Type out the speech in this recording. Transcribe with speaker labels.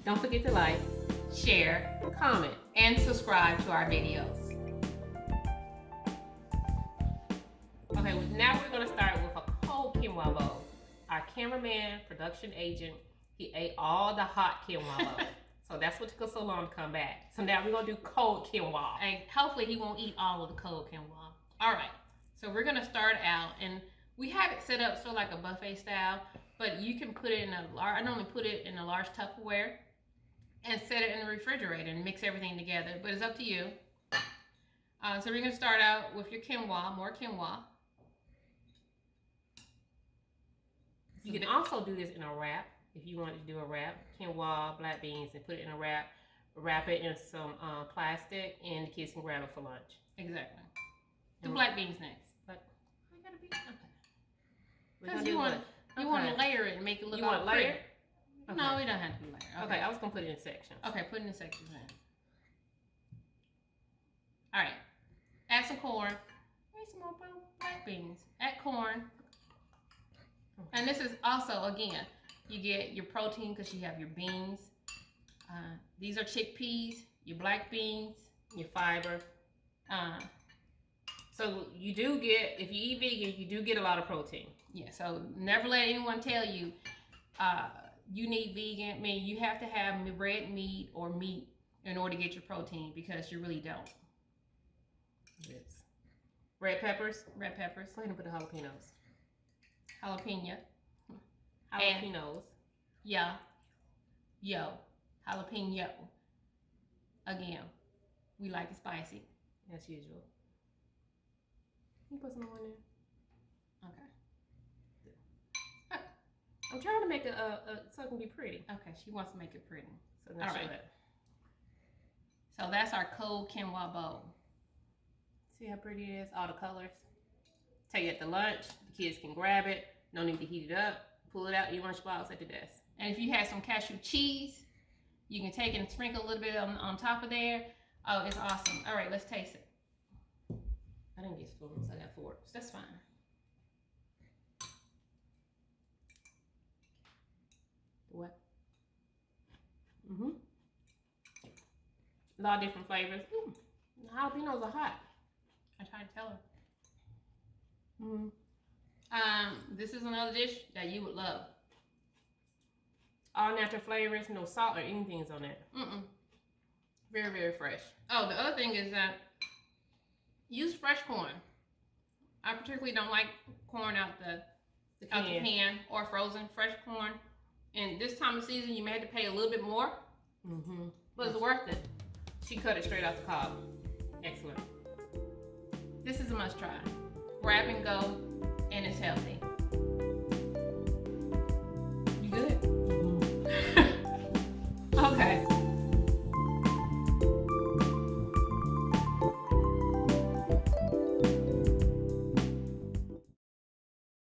Speaker 1: Don't forget to like, share, comment, and subscribe to our videos. Okay, now we're gonna start with a cold quinoa bowl. Our cameraman, production agent, he ate all the hot quinoa bowl. So that's what took us so long to come back. So now we're gonna do cold quinoa. And hopefully he won't eat all of the cold quinoa. All right, so we're gonna start out, and we have it set up so like a buffet style, but you can put it in a large, I normally put it in a large Tupperware and set it in the refrigerator and mix everything together, but it's up to you. So we're gonna start out with your quinoa, more quinoa. You can also do this in a wrap if you want to do a wrap. Quinoa, black beans, and put it in a wrap. Wrap it in some plastic, and the kids can grab it for lunch. Exactly. Do black beans next. But I gotta be okay. Because you want to layer it and make it look all pretty. Layer? Okay. No, it don't have to be layered. Okay, I was gonna put it in sections. Okay, put it in sections then. All right. Add some corn. Add some more black beans. Add corn. And this is also, again, you get your protein because you have your beans. These are chickpeas, your black beans, your fiber. So you do get, if you eat vegan, you do get a lot of protein. Yeah, so never let anyone tell you you need vegan. I mean, you have to have red meat or meat in order to get your protein, because you really don't. This. Red peppers. Red peppers. Go ahead and put the jalapenos. Jalapeno. Jalapenos. Yeah. Yo. Jalapeno. Again, we like it spicy, as usual. Can you put some more in there? Okay. I'm trying to make it so it can be pretty. Okay, she wants to make it pretty. So that's all right. So that's our cold quinoa bowl. See how pretty it is? All the colors. Take it to lunch. The kids can grab it. No need to heat it up. Pull it out, your lunchbox at the desk. And if you have some cashew cheese, you can take it and sprinkle a little bit on top of there. Oh, it's awesome. All right, let's taste it. I didn't get spoons, I got forks. That's fine. What? A lot of different flavors. The jalapenos are hot. I tried to tell her. This is another dish that you would love. All natural flavors, no salt or anything is on it. Very, very fresh. Oh, the other thing is that use fresh corn. I particularly don't like corn out the can or frozen. Fresh corn. And this time of season, you may have to pay a little bit more, but it's worth it. She cut it straight off the cob. Excellent. This is a must try. Grab and go, and it's healthy.